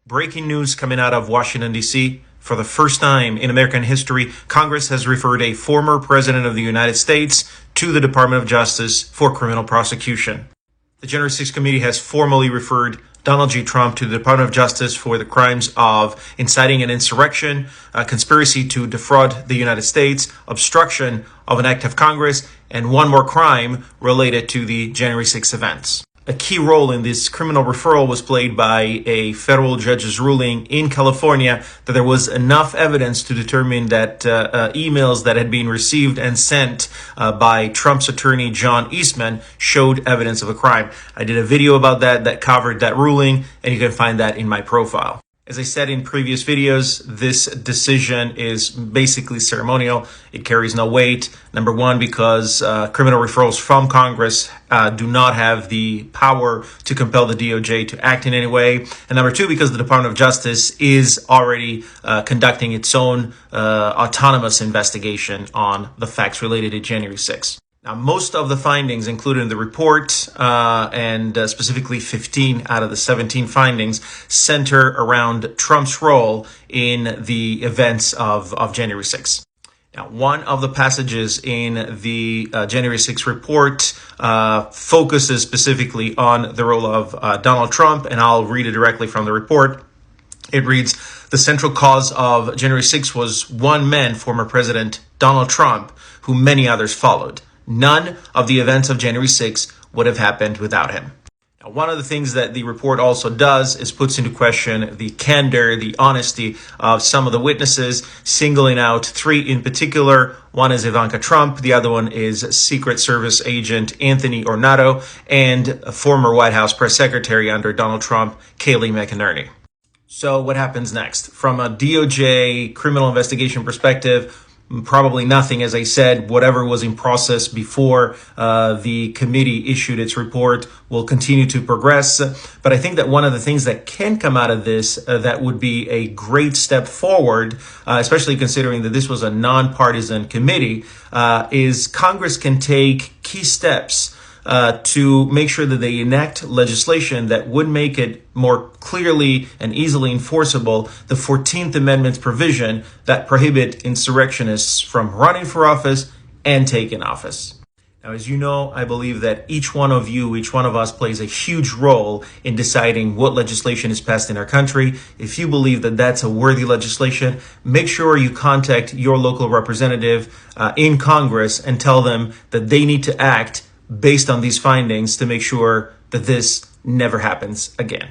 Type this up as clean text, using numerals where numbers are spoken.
Breaking news coming out of Washington, D.C. For the first time in American history, Congress has referred a former president of the United States to the Department of Justice for criminal prosecution. The Jan6 Committee has formally referred Donald J. Trump to the Department of Justice for the crimes of inciting an insurrection, conspiracy to defraud the United States, obstruction of an act of Congress, and one more crime related to the January 6 events. A key role in this criminal referral was played by a federal judge's ruling in California that there was enough evidence to determine that emails that had been received and sent by Trump's attorney, John Eastman, showed evidence of a crime. I did a video about that covered that ruling, and you can find that in my profile. As I said in previous videos, this decision is basically ceremonial. It carries no weight. Number one, because criminal referrals from Congress do not have the power to compel the DOJ to act in any way. And number two, because the Department of Justice is already conducting its own autonomous investigation on the facts related to January 6th. Now, most of the findings included in the report, and specifically 15 out of the 17 findings, center around Trump's role in the events of January 6th. Now, one of the passages in the January 6th report focuses specifically on the role of Donald Trump, and I'll read it directly from the report. It reads, "The central cause of January 6th was one man, former President Donald Trump, who many others followed. None of the events of January 6th would have happened without him." Now, one of the things that the report also does is puts into question the candor, the honesty of some of the witnesses, singling out three in particular. One is Ivanka Trump, the other one is Secret Service agent Anthony Ornato, and a former White House press secretary under Donald Trump, Kayleigh McEnerney. So what happens next? From a DOJ criminal investigation perspective, probably nothing. As I said, whatever was in process before the committee issued its report will continue to progress. But I think that one of the things that can come out of this that would be a great step forward, especially considering that this was a nonpartisan committee, is Congress can take key steps to make sure that they enact legislation that would make it more clearly and easily enforceable the 14th Amendment's provision that prohibit insurrectionists from running for office and taking office. Now, as you know, I believe that each one of us plays a huge role in deciding what legislation is passed in our country. If you believe that that's a worthy legislation, make sure you contact your local representative in Congress and tell them that they need to act based on these findings to make sure that this never happens again.